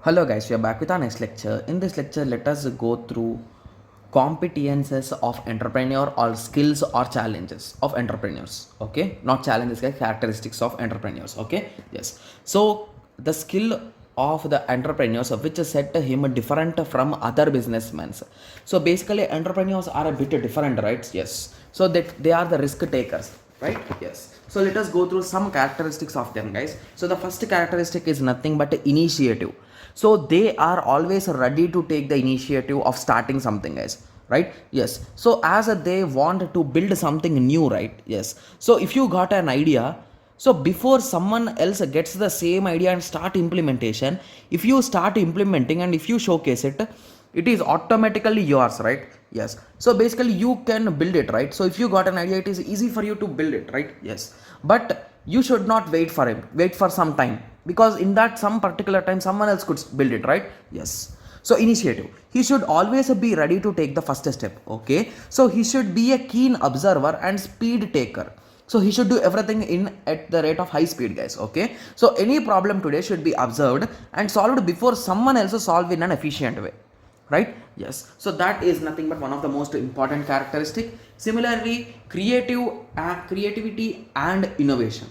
Hello guys, we are back with our next lecture. In this lecture, let us go through competences of entrepreneur or skills or challenges of entrepreneurs. Okay, not challenges, guys, characteristics of entrepreneurs. Okay, yes. So the skill of the entrepreneurs which set him different from other businessmen. So basically, entrepreneurs are a bit different, right? Yes. So that they are the risk takers, right? Yes. So let us go through some characteristics of them, guys. So the first characteristic is nothing but initiative. So they are always ready to take the initiative of starting something, guys, right? Yes. So as they want to build something new, right? Yes. So if you got an idea, so before someone else gets the same idea and start implementation, if you start implementing and if you showcase it, it is automatically yours, right? Yes. So basically you can build it, right? So if you got an idea, it is easy for you to build it, right? Yes. But you should not wait for some time, because in that some particular time someone else could build it, right? Yes. So initiative, he should always be ready to take the first step. Okay, so he should be a keen observer and speed taker. So he should do everything in at the rate of high speed, guys. Okay, so any problem today should be observed and solved before someone else solve in an efficient way, right? Yes. So that is nothing but one of the most important characteristic. Similarly, creativity and innovation.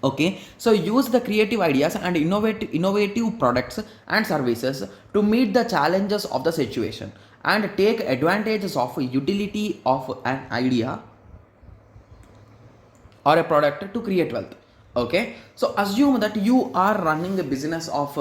Okay, so use the creative ideas and innovative products and services to meet the challenges of the situation and take advantages of utility of an idea or a product to create wealth. Okay, so assume that you are running a business of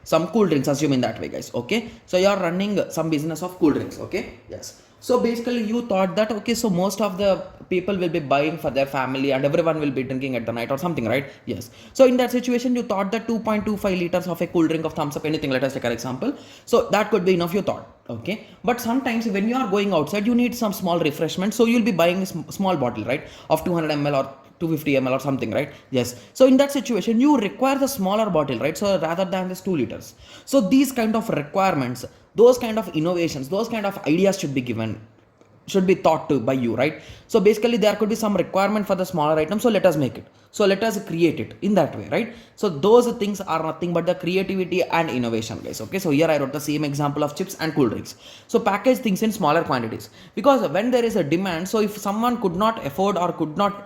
some cool drinks. Assume in that way, guys. Okay, so you are running some business of cool drinks. Okay, yes. So basically you thought that, okay, so most of the people will be buying for their family and everyone will be drinking at the night or something, right? Yes. So in that situation you thought that 2.25 liters of a cool drink of thumbs up, anything, let us take an example, so that could be enough, you thought. Okay, but sometimes when you are going outside you need some small refreshment, so you'll be buying a small bottle, right, of 200 ml or 250 ml or something, right? Yes. So in that situation you require the smaller bottle, right? So rather than this 2 liters. So these kind of requirements, those kind of innovations, those kind of ideas should be given, should be thought to by you, right? So basically there could be some requirement for the smaller item, so let us make it, so let us create it in that way, right? So those things are nothing but the creativity and innovation, guys. Okay, so here I wrote the same example of chips and cool drinks. So package things in smaller quantities, because when there is a demand, so if someone could not afford or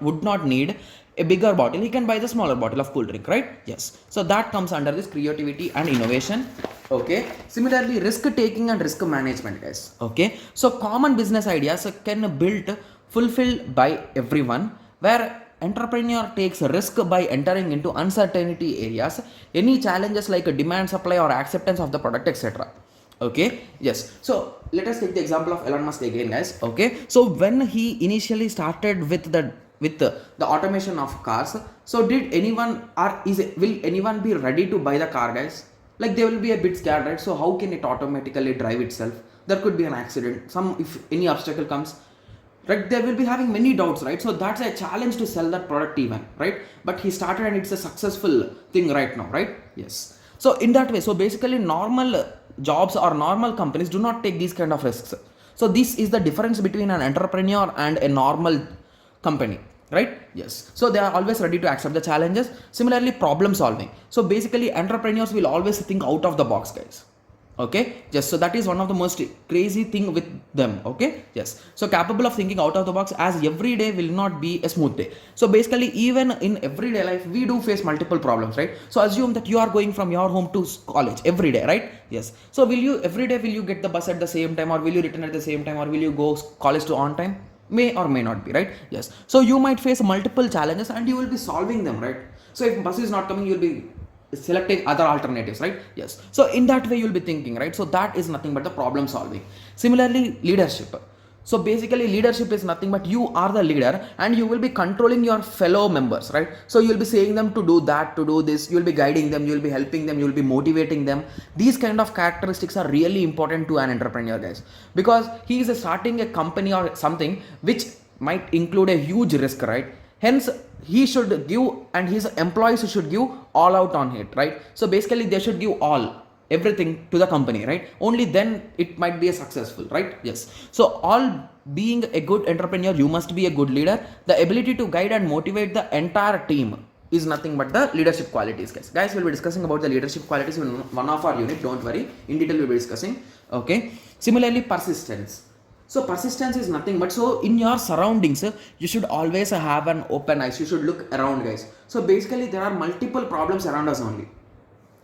would not need a bigger bottle, he can buy the smaller bottle of cool drink, right? Yes. So that comes under this creativity and innovation. Okay, similarly risk taking and risk management, guys. Okay, so common business ideas can built fulfilled by everyone, where entrepreneur takes risk by entering into uncertainty areas, any challenges like a demand, supply or acceptance of the product, etc. Okay, yes. So let us take the example of Elon Musk again, guys. Okay, so when he initially started with the automation of cars, so did anyone or will anyone be ready to buy the car, guys? Like they will be a bit scared, right? So how can it automatically drive itself? There could be an accident, some, if any obstacle comes, right? They will be having many doubts, right? So that's a challenge to sell that product even, right? But he started and it's a successful thing right now, right? Yes. So in that way, so basically normal jobs or normal companies do not take these kind of risks. So this is the difference between an entrepreneur and a normal company, right? Yes. So they are always ready to accept the challenges. Similarly, problem solving, so basically entrepreneurs will always think out of the box, guys. Okay, yes. So that is one of the most crazy thing with them. Okay, yes. So capable of thinking out of the box, as every day will not be a smooth day. So basically even in everyday life we do face multiple problems, right? So assume that you are going from your home to college every day, right? Yes. So will you every day, will you get the bus at the same time, or will you return at the same time, or will you go college to on time? May or may not be, right? Yes. So you might face multiple challenges and you will be solving them, right? So if bus is not coming, you'll be selecting other alternatives, right? Yes. So in that way you'll be thinking, right? So that is nothing but the problem solving. Similarly, leadership, so basically leadership is nothing but you are the leader and you will be controlling your fellow members, right? So you'll be saying them to do that, to do this, you'll be guiding them, you'll be helping them, you'll be motivating them. These kind of characteristics are really important to an entrepreneur, guys, because he is starting a company or something which might include a huge risk, right? Hence he should give, and his employees should give all out on it, right? So basically they should give everything to the company, right? Only then it might be a successful, right? Yes. So all being a good entrepreneur, you must be a good leader, the ability to guide and motivate the entire team, is nothing but the leadership qualities, guys. Guys, we'll be discussing about the leadership qualities in one of our unit. Don't worry, in detail we'll be discussing. Okay. Similarly, persistence. So persistence is nothing but, so in your surroundings, you should always have an open eyes. You should look around, guys. So basically, there are multiple problems around us only.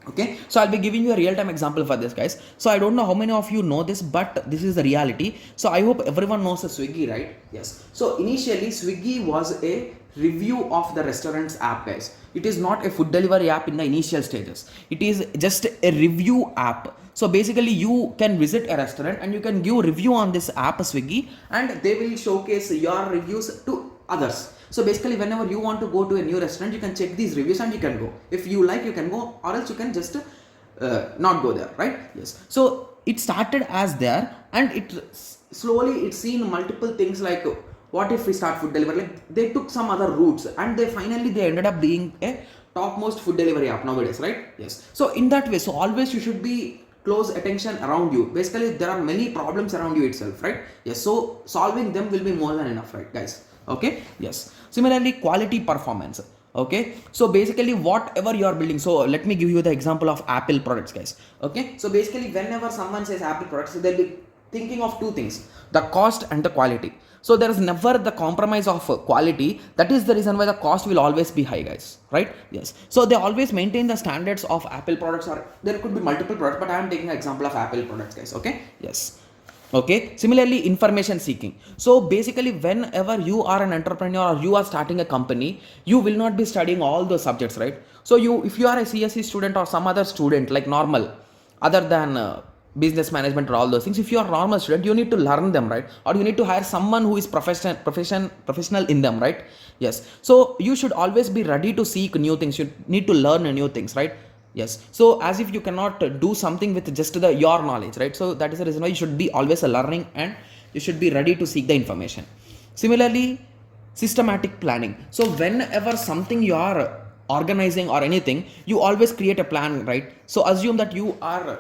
Okay, so I'll be giving you a real-time example for this, guys. So I don't know how many of you know this, but this is the reality. So I hope everyone knows the Swiggy, right? Yes. So initially Swiggy was a review of the restaurant's app, guys. It is not a food delivery app in the initial stages. It is just a review app. So basically you can visit a restaurant and you can give review on this app Swiggy, and they will showcase your reviews to others. So basically, whenever you want to go to a new restaurant, you can check these reviews and you can go. If you like, you can go, or else you can just not go there, right? Yes. So it started as there, and it slowly it's seen multiple things like, what if we start food delivery? Like they took some other routes, and they ended up being a topmost food delivery app nowadays, right? Yes. So in that way, so always you should be close attention around you. Basically, there are many problems around you itself, right? Yes. So solving them will be more than enough, right, guys? Okay. Yes. Similarly, quality performance. Okay, so basically whatever you are building, so let me give you the example of Apple products, guys. Okay, so basically whenever someone says Apple products, they'll be thinking of two things: the cost and the quality. So there is never the compromise of quality. That is the reason why the cost will always be high, guys, right? Yes. So they always maintain the standards of Apple products, or there could be multiple products, but I am taking an example of Apple products, guys. Okay. Yes. Okay. Similarly, information seeking. So basically whenever you are an entrepreneur or you are starting a company, you will not be studying all those subjects, right? So if you are a CSE student or some other student like normal, other than business management or all those things, if you are a normal student, you need to learn them, right? Or you need to hire someone who is professional in them, right? Yes. So you should always be ready to seek new things. You need to learn new things, right? Yes. So as if you cannot do something with just your knowledge, right? So that is the reason why you should be always a learning, and you should be ready to seek the information. Similarly, systematic planning. So whenever something you are organizing or anything, you always create a plan, right? So assume that you are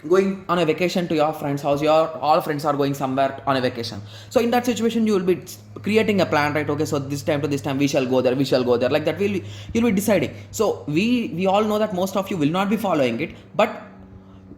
going on a vacation to your friend's house. Your all friends are going somewhere on a vacation. So in that situation, you will be creating a plan, right? Okay, so this time to this time we shall go there, like that. You'll be deciding. So we all know that most of you will not be following it, but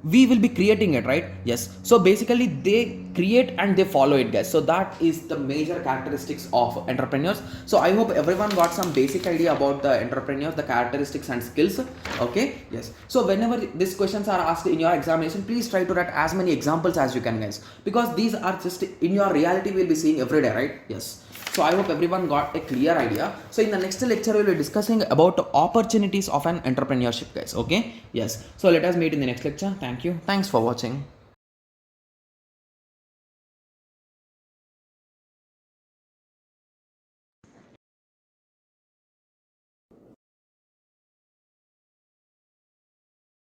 we will be creating it, right? Yes. So basically they create and they follow it, guys. So that is the major characteristics of entrepreneurs. So I hope everyone got some basic idea about the entrepreneurs, the characteristics and skills. Okay. Yes. So whenever these questions are asked in your examination, please try to write as many examples as you can, guys, because these are just in your reality we'll be seeing every day, right? Yes. So I hope everyone got a clear idea. So in the next lecture, we'll be discussing about opportunities of an entrepreneurship, guys. Okay. Yes. So let us meet in the next lecture. Thank you. Thanks for watching.